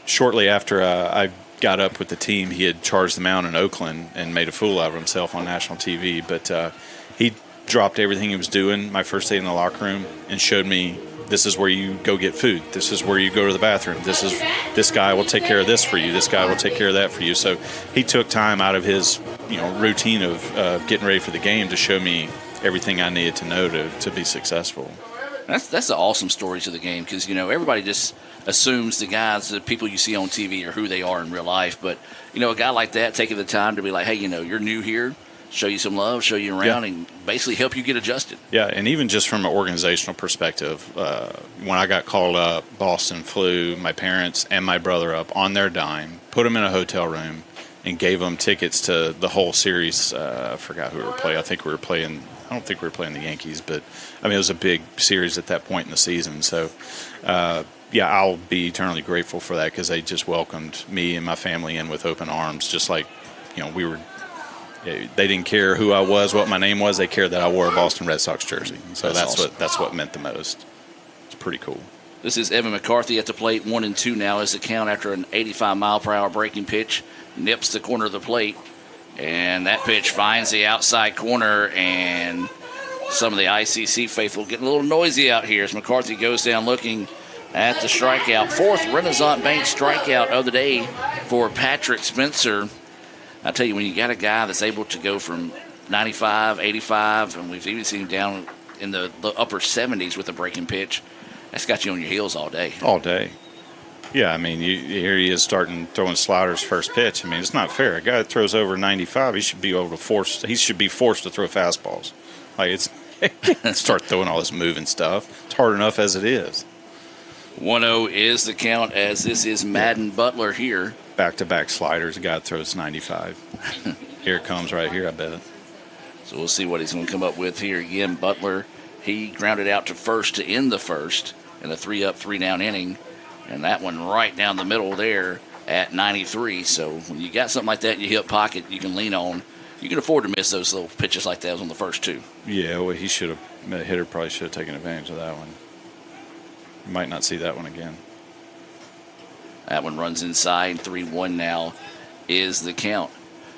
shortly after I got up with the team, he had charged them out in Oakland and made a fool out of himself on national TV. But he dropped everything he was doing my first day in the locker room and showed me, this is where you go get food. This is where you go to the bathroom. This guy will take care of this for you. This guy will take care of that for you. So he took time out of his routine of getting ready for the game to show me everything I needed to know to be successful. That's the awesome story to the game because, everybody just assumes the people you see on TV are who they are in real life. But, a guy like that taking the time to be like, hey, you're new here, show you some love, show you around, and basically help you get adjusted. Yeah, and even just from an organizational perspective, when I got called up, Boston flew my parents and my brother up on their dime, put them in a hotel room, and gave them tickets to the whole series. I forgot who we were playing. I don't think we were playing the Yankees, but it was a big series at that point in the season. So, I'll be eternally grateful for that because they just welcomed me and my family in with open arms, just like, we were. They didn't care who I was, what my name was. They cared that I wore a Boston Red Sox jersey. So that's awesome. That's what meant the most. It's pretty cool. This is Evan McCarthy at the plate. 1-2 now is the count after an 85-mile-per-hour breaking pitch. Nips the corner of the plate. And that pitch finds the outside corner, and some of the ICC faithful getting a little noisy out here as McCarthy goes down looking at the strikeout. Fourth Renaissance Bank strikeout of the day for Patrick Spencer. I tell you, when you got a guy that's able to go from 95, 85, and we've even seen him down in the upper 70s with a breaking pitch, that's got you on your heels all day. All day. Yeah, here he is throwing sliders first pitch. It's not fair. A guy that throws over 95, he should be forced to throw fastballs. Start throwing all this moving stuff. It's hard enough as it is. 1-0 is the count as this is Madden Butler here. Back-to-back sliders. A guy that throws 95. Here it comes right here, I bet. So we'll see what he's going to come up with here. Again, Butler, he grounded out to first to end the first in a 3-up, 3-down inning. And that one right down the middle there at 93. So when you got something like that in your hip pocket you can lean on, you can afford to miss those little pitches like that on the first two. Yeah, well, the hitter probably should have taken advantage of that one. You might not see that one again. That one runs inside. 3-1 now is the count.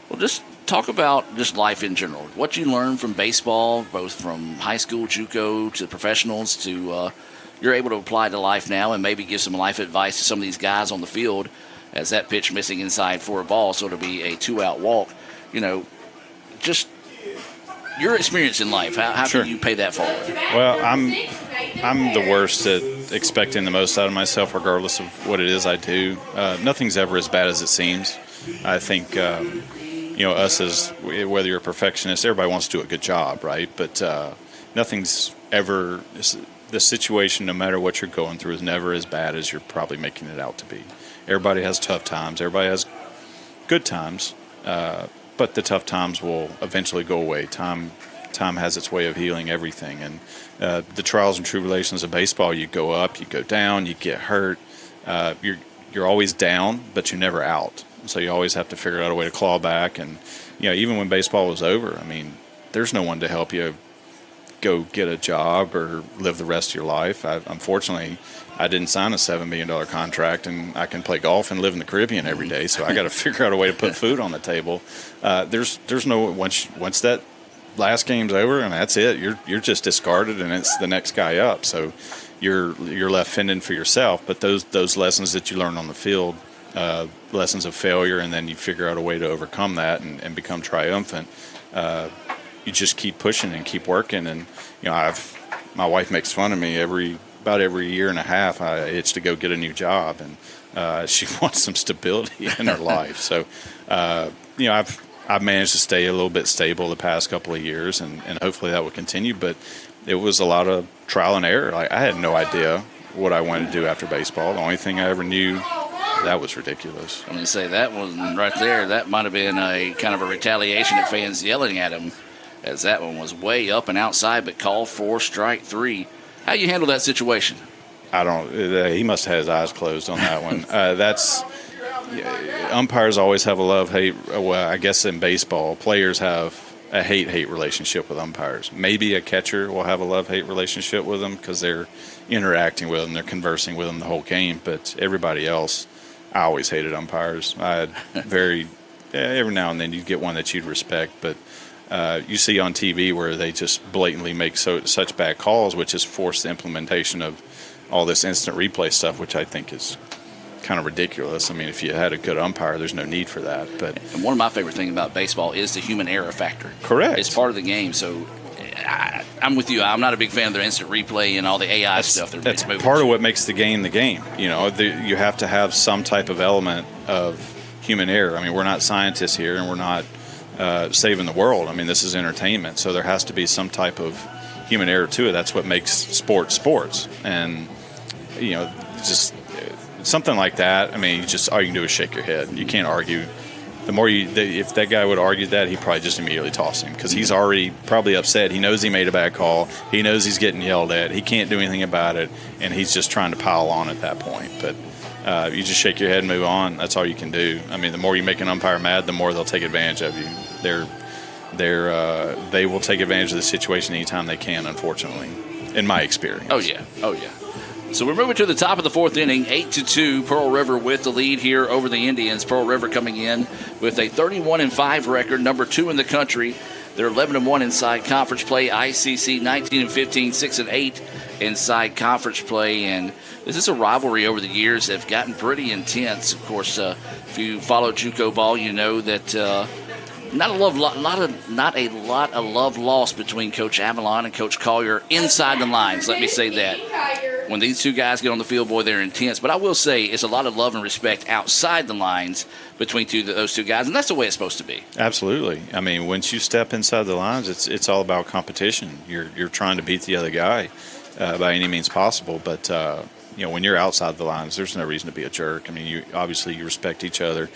Well, just talk about just life in general. What you learned from baseball, both from high school, JUCO, to professionals, to you're able to apply to life now and maybe give some life advice to some of these guys on the field as that pitch missing inside for a ball, so it'll be a 2-out walk. Just your experience in life. How Sure. can you pay that forward? Well, I'm the worst at expecting the most out of myself, regardless of what it is I do. Nothing's ever as bad as it seems. I think, us as, whether you're a perfectionist, everybody wants to do a good job, right? But nothing's ever, the situation, no matter what you're going through, is never as bad as you're probably making it out to be. Everybody has tough times. Everybody has good times. But the tough times will eventually go away. Time has its way of healing everything. And the trials and tribulations of baseball, you go up, you go down, you get hurt. You're always down, but you're never out. So you always have to figure out a way to claw back. And, even when baseball was over, there's no one to help you go get a job or live the rest of your life. Unfortunately, I didn't sign a $7 million contract, and I can play golf and live in the Caribbean every day. So I got to figure out a way to put food on the table. There's no once that last game's over, and that's it. You're just discarded, and it's the next guy up. So you're left fending for yourself. But those lessons that you learn on the field, lessons of failure, and then you figure out a way to overcome that and become triumphant. You just keep pushing and keep working. And my wife makes fun of me about every year and a half. I itch to go get a new job, and she wants some stability in her life. So I've managed to stay a little bit stable the past couple of years, and hopefully that will continue. But it was a lot of trial and error. I had no idea what I wanted to do after baseball. The only thing I ever knew, that was ridiculous. I'm going to say that one right there, that might have been a kind of a retaliation of fans yelling at him as that one was way up and outside, but called for strike 3. How you handle that situation? I don't. He must have his eyes closed on that one. Umpires always have a love-hate. Well, I guess in baseball, players have a hate-hate relationship with umpires. Maybe a catcher will have a love-hate relationship with them because they're interacting with them, they're conversing with them the whole game. But everybody else, I always hated umpires. I had every now and then you'd get one that you'd respect, but you see on TV where they just blatantly make such bad calls, which has forced the implementation of all this instant replay stuff, which I think is kind of ridiculous. I mean, if you had a good umpire, there's no need for that. But and one of my favorite things about baseball is the human error factor. Correct. It's part of the game. So I'm with you. I'm not a big fan of their instant replay and all the AI stuff. That's part of what makes the game the game. You know, you have to have some type of element of human error. I mean, we're not scientists here, and we're not saving the world. I mean, this is entertainment, so there has to be some type of human error to it. That's what makes sports. And, you know, just something like that, I mean, all you can do is shake your head. You can't argue. If that guy would argue that, he'd probably just immediately toss him because he's already probably upset. He knows he made a bad call. He knows he's getting yelled at. He can't do anything about it, and he's just trying to pile on at that point. But you just shake your head and move on. That's all you can do. I mean, the more you make an umpire mad, the more they'll take advantage of you. They will take advantage of the situation anytime they can, unfortunately, in my experience. Oh, yeah. So we're moving to the top of the 4th inning, 8-2. Pearl River with the lead here over the Indians. Pearl River coming in with a 31-5 record, number 2 in the country. They're 11-1 inside conference play. ICC 19-15, 6-8 inside conference play. And this is a rivalry over the years that have gotten pretty intense. Of course, if you follow JUCO ball, you know that not a lot of love lost between Coach Avalon and Coach Collier inside the lines. Let me say that. When these two guys get on the field, boy, they're intense. But I will say it's a lot of love and respect outside the lines between those two guys, and that's the way it's supposed to be. Absolutely. I mean, once you step inside the lines, it's all about competition. You're trying to beat the other guy by any means possible. But when you're outside the lines, there's no reason to be a jerk. I mean, you respect each other.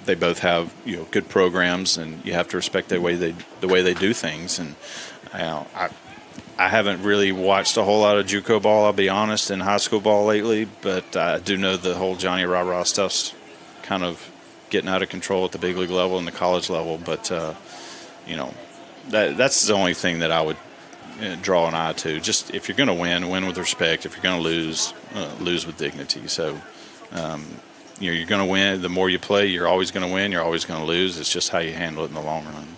They both have good programs, and you have to respect the way they do things. And I haven't really watched a whole lot of JUCO ball, I'll be honest, in high school ball lately, but I do know the whole Johnny Rah-Rah stuff's kind of getting out of control at the big league level and the college level. But that's the only thing that I would draw an eye to. Just if you're going to win with respect. If you're going to lose with dignity. So you're going to win. The more you play, you're always going to win. You're always going to lose. It's just how you handle it in the long run.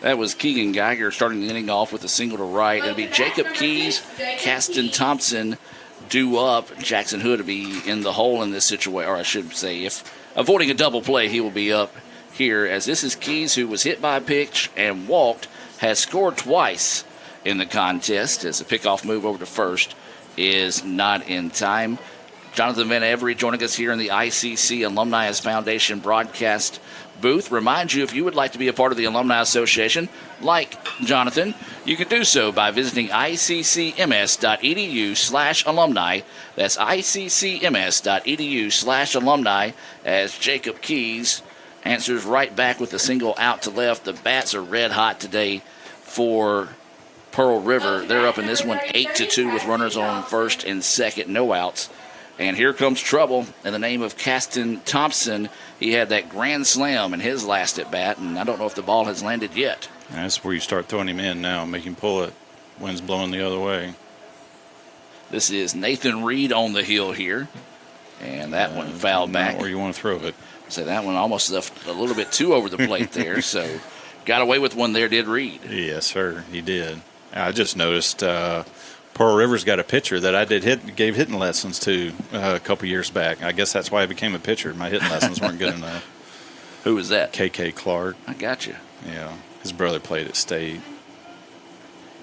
That was Keegan Geiger starting the inning off with a single to right. It'll be Jacob Keys, Caston Thompson due up. Jackson Hood will be in the hole in this situation, or I should say, if avoiding a double play, he will be up here. As this is Keys, who was hit by a pitch and walked, has scored twice in the contest, as the pickoff move over to first is not in time. Jonathan Van Every joining us here in the ICC Alumni Foundation broadcast booth. Remind you, if you would like to be a part of the Alumni Association, like Jonathan, you can do so by visiting iccms.edu/alumni. That's iccms.edu/alumni, as Jacob Keys answers right back with a single out to left. The bats are red hot today for Pearl River. They're up in this one 8-2 with runners on first and second, no outs. And here comes trouble in the name of Caston Thompson. He had that grand slam in his last at bat, and I don't know if the ball has landed yet. That's where you start throwing him in now, make him pull it. Wind's blowing the other way. This is Nathan Reed on the hill here, and that one fouled back. Where you want to throw it. So that one almost left a little bit too over the plate there. So got away with one there, did Reed. Yes, sir, he did. I just noticed Pearl River's got a pitcher that I gave hitting lessons to a couple years back. I guess that's why I became a pitcher. My hitting lessons weren't good enough. Who was that? KK Clark. I got you. Yeah, his brother played at State.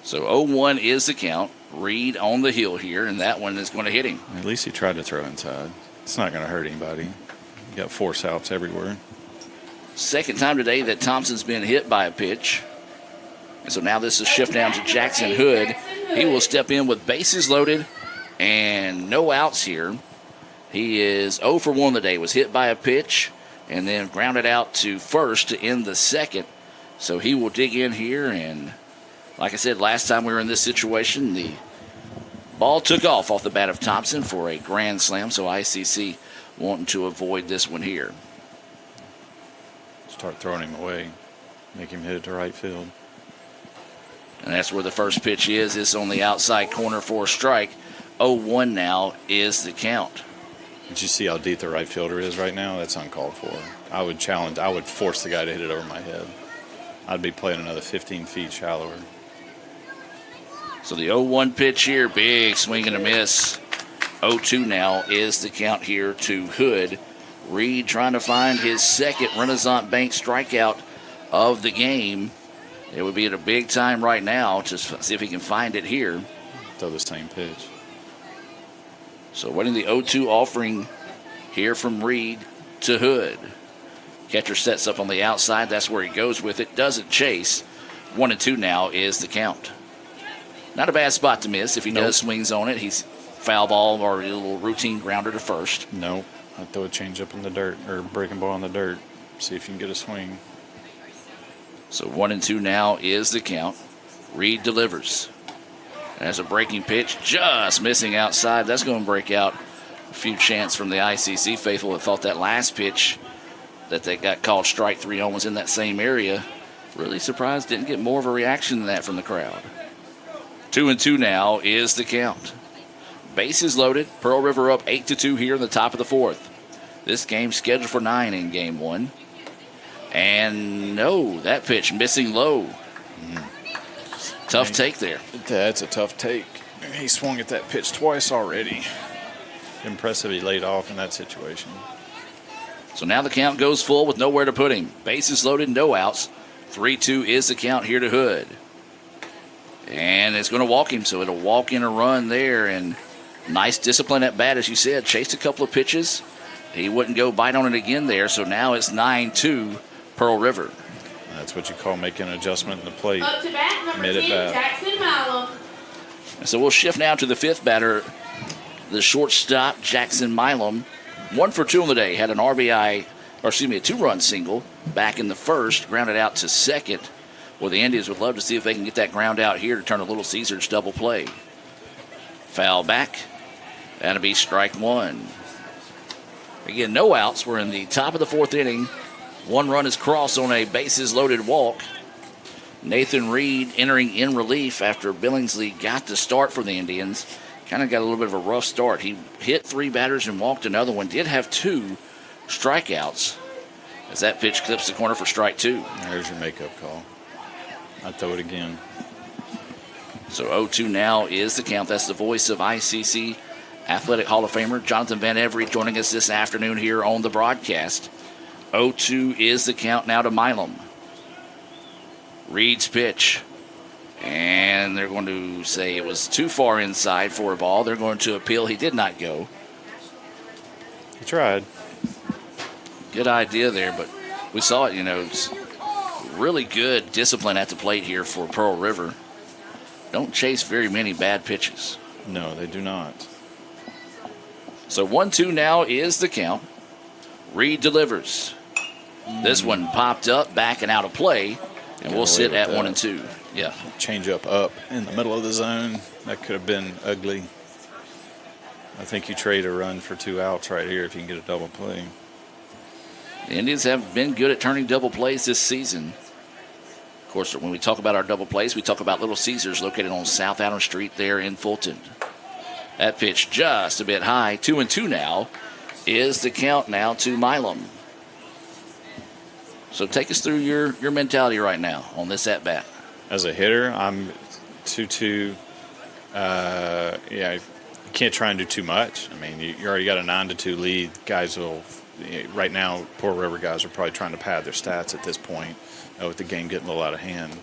So 0-1 is the count. Reed on the hill here, and that one is going to hit him. At least he tried to throw inside. It's not going to hurt anybody. You got force outs everywhere. Second time today that Thompson's been hit by a pitch. And so now this is shift down to Jackson Hood. He will step in with bases loaded and no outs here. He is 0 for 1 today. Was hit by a pitch and then grounded out to first to end the second. So he will dig in here, and like I said, last time we were in this situation, the ball took off the bat of Thompson for a grand slam, so ICC wanting to avoid this one here. Start throwing him away, make him hit it to right field. And that's where the first pitch is. It's on the outside corner for a strike. 0-1 now is the count. Did you see how deep the right fielder is right now? That's uncalled for. I would force the guy to hit it over my head. I'd be playing another 15 feet shallower. So the 0-1 pitch here, big swing and a miss. 0-2 now is the count here to Hood. Reed trying to find his second Renaissance Bank strikeout of the game. It would be at a big time right now to see if he can find it here. Throw the same pitch. So winning the 0-2 offering here from Reed to Hood. Catcher sets up on the outside. That's where he goes with it. Doesn't chase. 1-2 now is the count. Not a bad spot to miss. If he does swings on it, he's foul ball or a little routine grounder to first. Nope. I'd throw a change up in the dirt or breaking ball in the dirt. See if you can get a swing. So 1-2 now is the count. Reed delivers. That's a breaking pitch, just missing outside. That's going to break out a few chants from the ICC faithful that thought that last pitch that they got called strike 3 on was in that same area. Really surprised didn't get more of a reaction than that from the crowd. 2-2 now is the count. Bases loaded. Pearl River up 8-2 here in the top of the fourth. This game scheduled for 9 in game 1. And no, that pitch missing low. Tough take there. That's a tough take. He swung at that pitch twice already. Impressive he laid off in that situation. So now the count goes full with nowhere to put him. Bases loaded, no outs. 3-2 is the count here to Hood. And it's going to walk him, so it'll walk in a run there. And nice discipline at bat, as you said. Chased a couple of pitches. He wouldn't go bite on it again there, so now it's 9-2 Pearl River. That's what you call making an adjustment in the plate. Up to bat, number Mid 10, at bat. Jackson Milam. So we'll shift now to the fifth batter, the shortstop, Jackson Milam. 1 for 2 on the day. Had an RBI, or excuse me, a 2-run single back in the first, grounded out to second. Well, the Indians would love to see if they can get that ground out here to turn a Little Caesars double play. Foul back. That'll be strike 1. Again, no outs. We're in the top of the fourth inning. 1 run is crossed on a bases-loaded walk. Nathan Reed entering in relief after Billingsley got the start for the Indians. Kind of got a little bit of a rough start. He hit 3 batters and walked another one. Did have 2 strikeouts as that pitch clips the corner for strike 2. There's your makeup call. I'd throw it again. So 0-2 now is the count. That's the voice of ICC Athletic Hall of Famer Jonathan Van Every joining us this afternoon here on the broadcast. 0-2 is the count now to Milam. Reed's pitch. And they're going to say it was too far inside for a ball. They're going to appeal. He did not go. He tried. Good idea there, but we saw it, it's really good discipline at the plate here for Pearl River. Don't chase very many bad pitches. No, they do not. So 1-2 now is the count. Reed delivers. This one popped up, back and out of play, and we'll sit at 1-2. Yeah. Change up in the middle of the zone. That could have been ugly. I think you trade a run for 2 outs right here if you can get a double play. The Indians have been good at turning double plays this season. Of course, when we talk about our double plays, we talk about Little Caesars located on South Adams Street there in Fulton. That pitch just a bit high. 2-2 now is the count now to Milam. So take us through your mentality right now on this at-bat. As a hitter, I'm 2-2. You can't try and do too much. I mean, you already got a 9-2 lead. Guys will, right now, Pearl River guys are probably trying to pad their stats at this point with the game getting a little out of hand.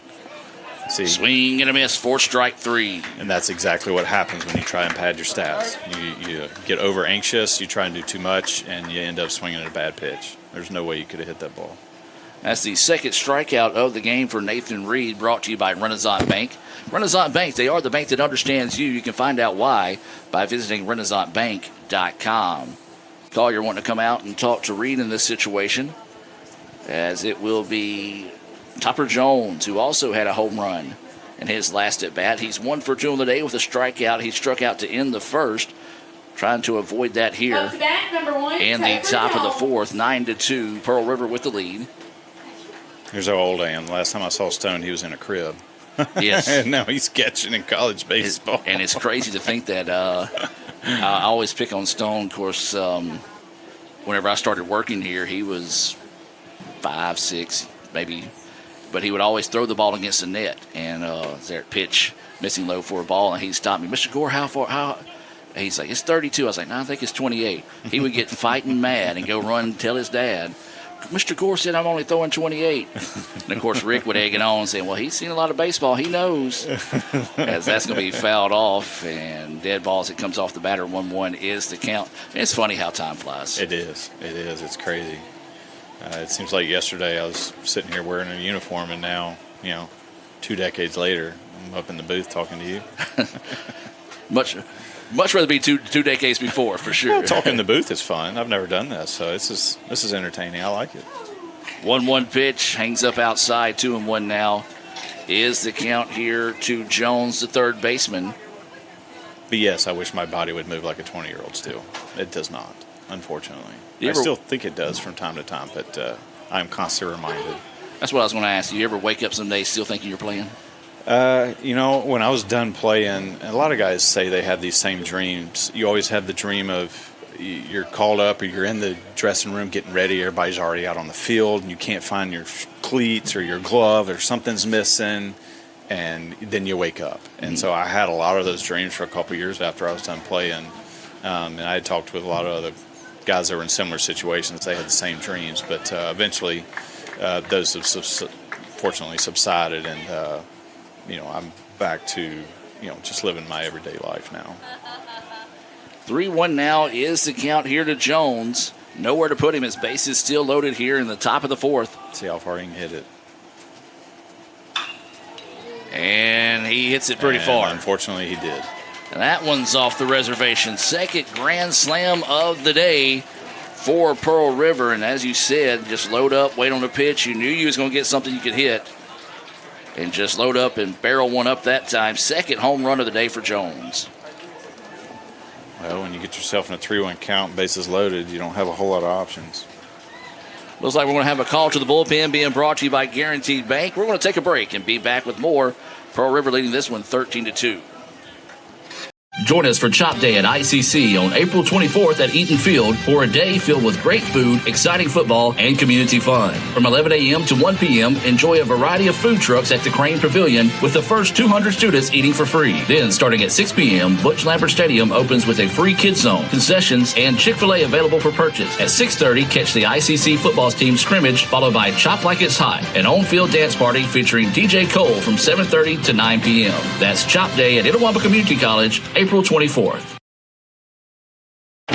See, swing and a miss for strike 3. And that's exactly what happens when you try and pad your stats. You get over anxious, you try and do too much, and you end up swinging at a bad pitch. There's no way you could have hit that ball. That's the second strikeout of the game for Nathan Reed, brought to you by Renaissance Bank. Renaissance Bank, they are the bank that understands you. You can find out why by visiting RenaissanceBank.com. Collier wanting to come out and talk to Reed in this situation, as it will be Topper Jones, who also had a home run in his last at bat. He's 1 for 2 on the day with a strikeout. He struck out to end the first, trying to avoid that here. Up to bat, number 1. And the Topper top of the Jones. fourth, 9-2, Pearl River with the lead. Here's how old I am. Last time I saw Stone, he was in a crib. Yes. And now he's catching in college baseball. And it's crazy to think that I always pick on Stone. Of course, whenever I started working here, he was 5, 6, maybe. But he would always throw the ball against the net. And there pitch, missing low for a ball, and he stopped me. Mr. Gore, how far? How? And he's like, it's 32. I was like, no, I think it's 28. He would get fighting mad and go run and tell his dad, Mr. Gore said I'm only throwing 28. And, of course, Rick would egg it on, saying, well, he's seen a lot of baseball. He knows. As that's going to be fouled off, and dead balls, it comes off the batter. 1-1 is the count. And it's funny how time flies. It is. It is. It's crazy. It seems like yesterday I was sitting here wearing a uniform, and now, 2 decades later, I'm up in the booth talking to you. Much rather be two decades before, for sure. Well, talking in the booth is fun. I've never done this, so this is entertaining. I like it. 1-1 pitch, hangs up outside, 2-1 now. Is the count here to Jones, the third baseman. But yes, I wish my body would move like a 20-year-old still. It does not, unfortunately. You I ever- still think it does from time to time, but I'm constantly reminded. That's what I was going to ask you. You ever wake up some days still thinking you're playing? When I was done playing, a lot of guys say they have these same dreams. You always have the dream of you're called up or you're in the dressing room getting ready. Everybody's already out on the field, and you can't find your cleats or your glove or something's missing, and then you wake up. And so I had a lot of those dreams for a couple of years after I was done playing. And I had talked with a lot of other guys that were in similar situations. They had the same dreams, but eventually those have fortunately subsided, and I'm back to, just living my everyday life now. 3-1 now is the count here to Jones. Nowhere to put him. His base is still loaded here in the top of the fourth. See how far he can hit it. And he hits it pretty far. Unfortunately, he did. And that one's off the reservation. Second grand slam of the day for Pearl River. And as you said, just load up, wait on the pitch. You knew you was going to get something you could hit. And just load up and barrel one up that time. Second home run of the day for Jones. Well, when you get yourself in a 3-1 count, bases loaded, you don't have a whole lot of options. Looks like we're going to have a call to the bullpen being brought to you by Guaranteed Bank. We're going to take a break and be back with more. Pearl River leading this one 13-2. Join us for Chop Day at ICC on April 24th at Eaton Field for a day filled with great food, exciting football, and community fun. From 11 a.m. to 1 p.m., enjoy a variety of food trucks at the Crane Pavilion with the first 200 students eating for free. Then, starting at 6 p.m., Butch Lambert Stadium opens with a free kids zone, concessions, and Chick-fil-A available for purchase. At 6:30, catch the ICC football team scrimmage, followed by Chop Like It's Hot, an on-field dance party featuring DJ Cole from 7:30 to 9 p.m. That's Chop Day at Itawamba Community College, April 24th.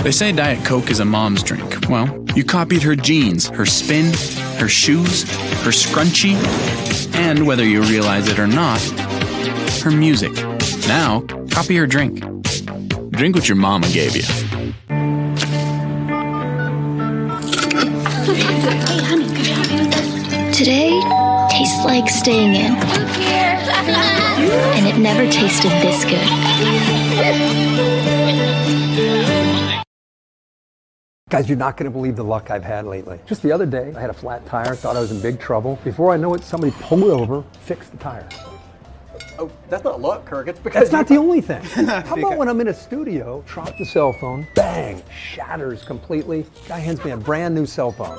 They say Diet Coke is a mom's drink. Well, you copied her jeans, her spin, her shoes, her scrunchie, and whether you realize it or not, her music. Now, copy her drink. Drink what your mama gave you. Hey, honey, could you help me with this? Today tastes like staying in. And it never tasted this good. Guys, you're not going to believe the luck I've had lately. Just the other day, I had a flat tire, thought I was in big trouble. Before I know it, somebody pulled over, fixed the tire. Oh, that's not luck, Kirk. It's because That's not the only thing. How about when I'm in a studio, drop the cell phone, bang, shatters completely. Guy hands me a brand new cell phone.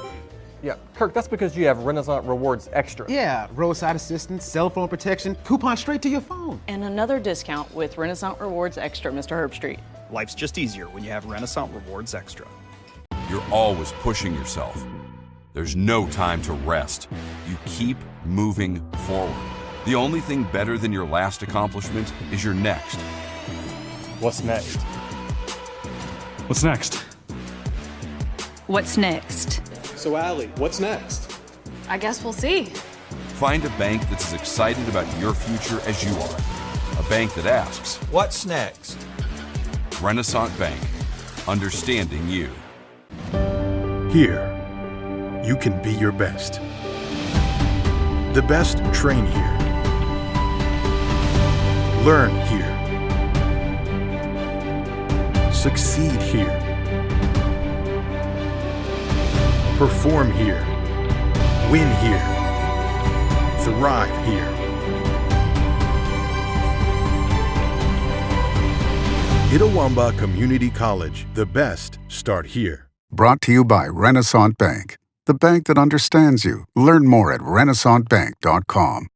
Yeah, Kirk, that's because you have Renaissance Rewards Extra. Yeah, roadside assistance, cell phone protection, coupon straight to your phone. And another discount with Renaissance Rewards Extra, Mr. Herbstreit. Life's just easier when you have Renaissance Rewards Extra. You're always pushing yourself. There's no time to rest. You keep moving forward. The only thing better than your last accomplishment is your next. What's next? What's next? What's next? So, Allie, what's next? I guess we'll see. Find a bank that's as excited about your future as you are. A bank that asks, what's next? Renaissance Bank, understanding you. Here, you can be your best. The best train here. Learn here. Succeed here. Perform here. Win here. Thrive here. Itawamba Community College. The best start here. Brought to you by Renaissance Bank, the bank that understands you. Learn more at renaissancebank.com.